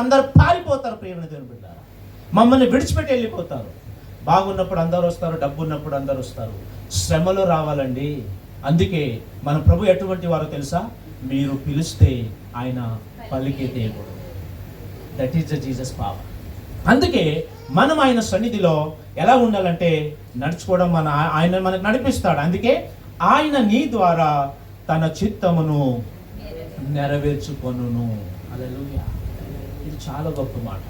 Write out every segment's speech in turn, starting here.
అందరు పారిపోతారు ప్రియమైన దేవుని బిడ్డలారా. మమ్మల్ని విడిచిపెట్టి వెళ్ళిపోతారు. బాగున్నప్పుడు అందరూ వస్తారు, డబ్బు ఉన్నప్పుడు అందరూ వస్తారు. శ్రమలో రావాలండి. అందుకే మన ప్రభు ఎటువంటి వారో తెలుసా? మీరు పిలిస్తే ఆయన పలికే దేవుడు. That is the Jesus power. అందుకే మనం ఆయన సన్నిధిలో ఎలా ఉండాలంటే నడుచుకోవడం, ఆయన మనకు నడిపిస్తాడు. అందుకే ఆయన నీ ద్వారా తన చిత్తమును నెరవేర్చుకొనును. హల్లెలూయా. ఇది చాలా గొప్ప మాట.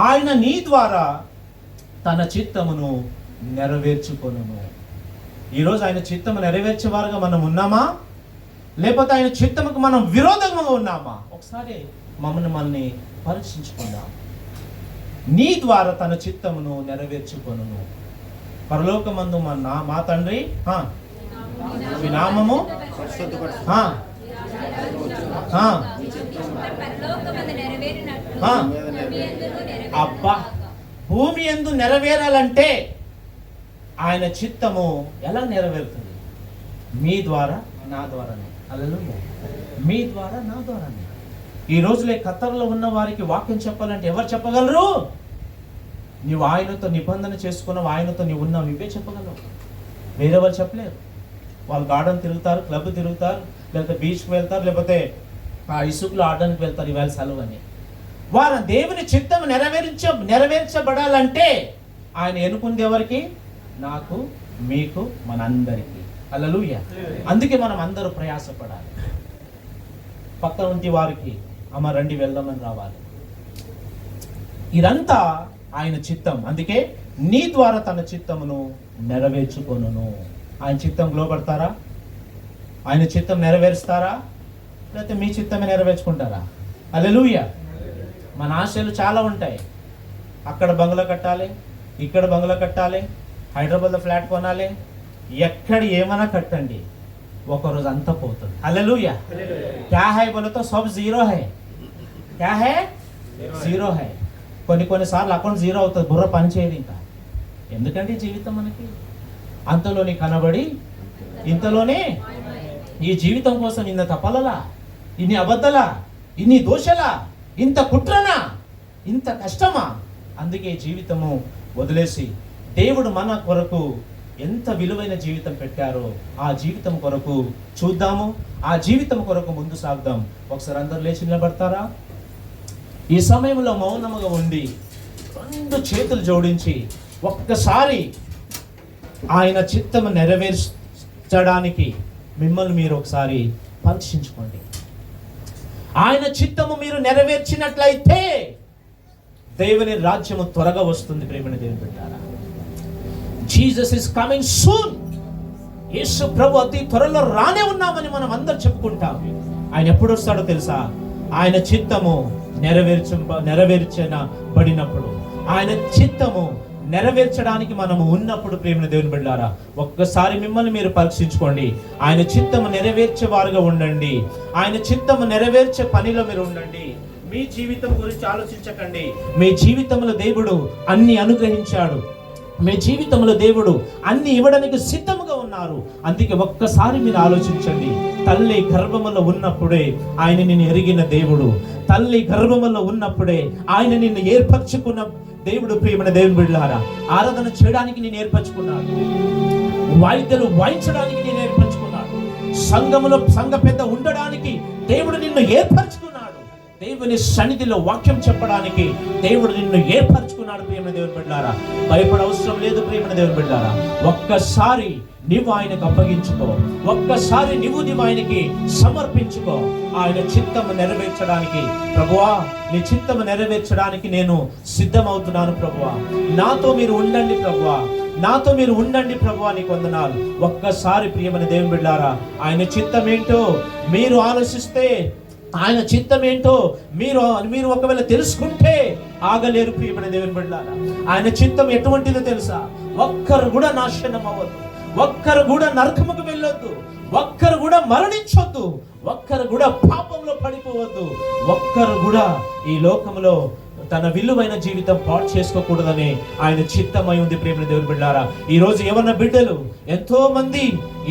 ఆయన నీ ద్వారా తన చిత్తమును నెరవేర్చుకొనును. ఈరోజు ఆయన చిత్తము నెరవేర్చేవారుగా మనం ఉన్నామా, లేకపోతే ఆయన చిత్తముకు మనం విరోధంగా ఉన్నామా? ఒకసారి మనల్ని పరీక్షించుకుందాం. నీ ద్వారా తన చిత్తమును నెరవేర్చుకొనును. పరలోకమందు మా తండ్రి మీ నామము అబ్బా, భూమి యందు నెరవేరాలంటే ఆయన చిత్తము ఎలా నెరవేరుతుంది? మీ ద్వారా నా ద్వారానే. హల్లెలూయా. మీ ద్వారా నా ద్వారానే. ఈ రోజులే ఖత్తర్లో ఉన్న వారికి వాక్యం చెప్పాలంటే ఎవరు చెప్పగలరు? నీవు ఆయనతో నిబంధన చేసుకున్నావు, ఆయనతో నీవు ఉన్నావు, ఇవే చెప్పగలవు. వేరే వాళ్ళు చెప్పలేరు. వాళ్ళు గార్డెన్ తిరుగుతారు, క్లబ్ తిరుగుతారు, లేకపోతే బీచ్కి వెళ్తారు, లేకపోతే ఆ ఇసుకలో ఆడడానికి వెళ్తారు. ఇవాళ సెలవు అని వారు దేవుని చిత్తం నెరవేర్చబడాలంటే ఆయన ఎన్నుకుంది ఎవరికి? నాకు, మీకు, మనందరికీ. హల్లెలూయా. అందుకే మనం అందరూ ప్రయాసపడాలి. పక్కన ఉంటి వారికి అమ్మ రండి వెళ్దామని రావాలి. ఇదంతా ఆయన చిత్తం. అందుకే నీ ద్వారా తన చిత్తమును నెరవేర్చుకొనును. ఆయన చిత్తం లోబడతారా? ఆయన చిత్తం నెరవేరుస్తారా? లేకపోతే మీ చిత్తమే నెరవేర్చుకుంటారా? హల్లెలూయా. మన ఆశలు చాలా ఉంటాయి. అక్కడ బంగ్లా కట్టాలి, ఇక్కడ బంగ్లా కట్టాలి, హైదరాబాద్లో ఫ్లాట్ కొనాలి, ఎక్కడ ఏమైనా కట్టండి, ఒకరోజు అంతా పోతుంది. హల్లెలూయా. క్యా హై బోలో తో సబ్ జీరో హై. క్యా హై? Zero high. కొన్నిసార్లు అకౌంట్ జీరో అవుతుంది, బుర్ర పని చేయదు. ఇంకా ఎందుకంటే జీవితం మనకి అంతలోనే కనబడి ఇంతలోనే ఈ జీవితం కోసం ఇన్ని తపలలా, ఇన్ని అబద్ధలా, ఇన్ని దోషలా, ఇంత కుట్రనా, ఇంత కష్టమా? అందుకే జీవితము వదిలేసి దేవుడు మన కొరకు ఎంత విలువైన జీవితం పెట్టారో ఆ జీవితం కొరకు చూద్దాము, ఆ జీవితం కొరకు ముందు సాగుదాం. ఒకసారి అందరూ లేచి నిలబడతారా? ఈ సమయంలో మౌనముగా ఉండి రెండు చేతులు జోడించి ఒక్కసారి ఆయన చిత్తము నెరవేర్చడానికి మిమ్మల్ని మీరు ఒకసారి పరీక్షించుకోండి. ఆయన చిత్తము మీరు నెరవేర్చినట్లయితే దేవుని రాజ్యము త్వరగా వస్తుంది. ప్రేమని దేవుని బిడ్డలారా, జీసస్ ఇస్ కమింగ్ సూన్. యేసు ప్రభు అతి త్వరలో రానే ఉన్నామని మనం అందరు చెప్పుకుంటాం. ఆయన ఎప్పుడు వస్తాడో తెలుసా? ఆయన చిత్తము నెరవేర్చబడినప్పుడు, ఆయన చిత్తము నెరవేర్చడానికి మనము ఉన్నప్పుడు. ప్రేమని దేవుని బిడ్డలారా, ఒక్కసారి మిమ్మల్ని మీరు పరీక్షించుకోండి. ఆయన చిత్తము నెరవేర్చే వారుగా ఉండండి. ఆయన చిత్తము నెరవేర్చే పనిలో మీరు ఉండండి. మీ జీవితం గురించి ఆలోచించకండి. మీ జీవితంలో దేవుడు అన్ని అనుగ్రహించాడు. మీ జీవితంలో దేవుడు అన్ని ఇవ్వడానికి సిద్ధముగా ఉన్నారు. అందుకే ఒక్కసారి మీరు ఆలోచించండి. తల్లి గర్భములో ఉన్నప్పుడే ఆయన నిన్ను ఎరిగిన దేవుడు. తల్లి గర్భములో ఉన్నప్పుడే ఆయన నిన్ను ఏర్పరచుకున్న దేవుడు. ప్రియమైన దేవుని బిడ్డలారా, ఆరాధన చేయడానికి నేను ఏర్పరచుకున్నాడు. వాయిద్యాలు వాయించడానికి నేను ఏర్పరచుకున్నాడు. సంఘములో సంఘ పెద్ద ఉండడానికి దేవుడు నిన్ను ఏర్పరచుకున్నాడు. దేవుని సన్నిధిలో వాక్యం చెప్పడానికి దేవుడు నిన్ను ఏర్పరచుకున్నాడు. ప్రియమైన దేవుని బిడ్డలారా, భయపడ అవసరం లేదు. ప్రియమైన దేవుని బిడ్డలారా, ఒక్కసారి నీవు ఆయనకు అప్పగించుకో. ఒక్కసారి నీవు ఆయనకి సమర్పించుకో. ఆయన చిత్తము నెరవేర్చడానికి, ప్రభువా నీ చిత్తము నెరవేర్చడానికి నేను సిద్ధమవుతున్నాను ప్రభువా, నాతో మీరు ఉండండి ప్రభువా, నాతో మీరు ఉండండి ప్రభువా, నీకు వందనాలు. ఒక్కసారి ప్రియమైన దేవుని బిడ్డలారా, ఆయన చిత్తం ఏంటో మీరు ఆలోచిస్తే, ఆయన చిత్తం ఏంటో మీరు ఒకవేళ తెలుసుకుంటే ఆగలేరు. ప్రియమైన దేవుని బిడ్డలారా, ఆయన చిత్తం ఎటువంటిదో తెలుసా? ఒక్కరు కూడా నాశనం అవ్వద్దు, ఒక్కరు కూడా నరకముకు వెళ్ళొద్దు, ఒక్కరు కూడా మరణించొద్దు, ఒక్కరు కూడా పాపంలో పడిపోవద్దు, ఒక్కరు కూడా ఈ లోకంలో తన విలువైన జీవితం పాడు చేసుకోకూడదని ఆయన చిత్తమై ఉంది. ప్రేమ దేవుని బిడ్డలారా, ఈ రోజు యవన బిడ్డలు ఎంతో మంది,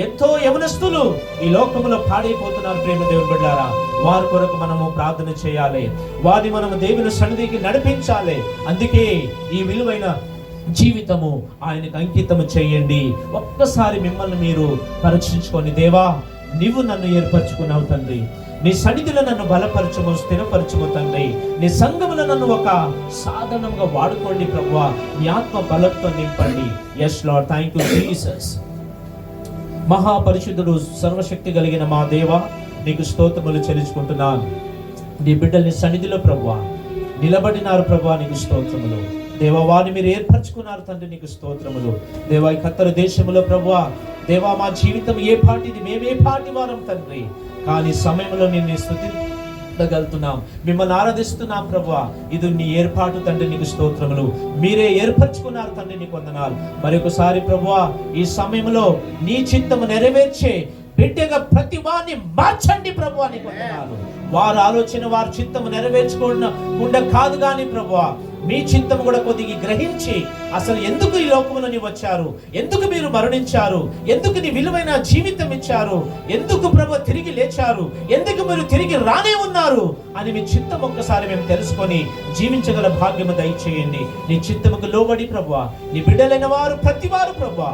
ఎంతో యవనస్తులు ఈ లోకంలో పాడైపోతున్నారు. ప్రేమ దేవుని బిడ్డలారా, వారి కొరకు మనము ప్రార్థన చేయాలి, వారిని మనము దేవుని సన్నిధికి నడిపించాలి. అందుకే ఈ విలువైన జీవితము ఆయనకు అంకితము చేయండి. ఒక్కసారి మిమ్మల్ని మీరు పరీక్షించుకొని, దేవా నీవు నన్ను ఏర్పరచుకున్నావు తండ్రి, నీ సన్నిధిలో నన్ను బలపరచము, స్థిరపరచము తండ్రి, నీ సంఘములో నన్ను ఒక సాధనంగా వాడుకోండి ప్రభువా, నీ ఆత్మ బలంతో నింపండి. Yes lord, thank you Jesus. మహాపరిశుద్ధుడు, సర్వశక్తి కలిగిన మా దేవా, నీకు స్తోత్రములు చెల్లించుకుంటున్నాను. నీ బిడ్డల్ని సన్నిధిలో ప్రభువా నిలబడినారు ప్రభువా, నీకు స్తోత్రములు. దేవా, వారిని మీరు ఏర్పరచుకున్నారు తండ్రి, నీకు స్తోత్రములు. దేవా, ఈ ఖత్తరు దేశంలో ప్రభువా, దేవా మా జీవితం ఏ పాటిది, మేమే పాటి వారం తండ్రి, కానీ సమయంలో నిన్ను స్తుతించగలుగుతున్నాం, మిమ్మల్ని ఆరాధిస్తున్నాం ప్రభువా. ఇది నీ ఏర్పాటు తండ్రి, నీకు స్తోత్రములు. మీరే ఏర్పరచుకున్నారు తండ్రి, నీకు వందనాలు. మరొకసారి ప్రభువా, ఈ సమయంలో నీ చిత్తము నెరవేర్చే బిడ్డగా ప్రతి వారిని మార్చండి ప్రభువా, నీకు వందనాలు. వారి ఆలోచన, వారి చిత్తము నెరవేర్చుకోకుండా కాదు కానీ ప్రభువా, మీ చిత్తము కూడా కొద్దిగా గ్రహించి, అసలు ఎందుకు ఈ లోకంలో నీవు వచ్చారు, ఎందుకు మీరు మరణించారు, ఎందుకు నీ విలువైన జీవితం ఇచ్చారు, ఎందుకు ప్రభు తిరిగి లేచారు, ఎందుకు మీరు తిరిగి రానే ఉన్నారు అని మీ చిత్తం ఒక్కసారి మేము తెలుసుకొని జీవించగల భాగ్యము దయచేయండి. నీ చిత్తముకు లోబడి ప్రభువా, నీ బిడ్డలైన వారు ప్రతి వారు ప్రభువా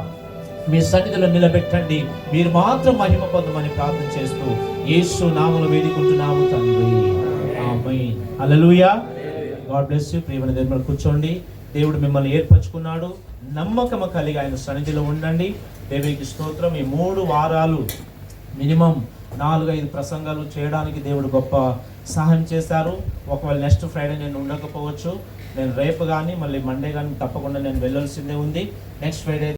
మీ సన్నిధిలో నిలబెట్టండి. మీరు మాత్రం మహిమ పొందమని ప్రార్థన చేస్తూ యేసు నామములో వేడుకుంటున్నాము తండ్రి, ఆమేన్. హల్లెలూయా. God bless you. ప్రియమైన దేవుని కూర్చోండి. దేవుడు మిమ్మల్ని ఏర్పరచుకున్నాడు, నమ్మకము కలిగి ఆయన సన్నిధిలో ఉండండి. దేవునికి స్తోత్రం. ఈ 3 వారాలు మినిమం 4-5 ప్రసంగాలు చేయడానికి దేవుడు గొప్ప సహాయం చేశారు. ఒకవేళ నెక్స్ట్ ఫ్రైడే నేను ఉండకపోవచ్చు, నేను రేపు కానీ మళ్ళీ మండే కానీ తప్పకుండా నేను వెళ్ళాల్సిందే ఉంది. Next Friday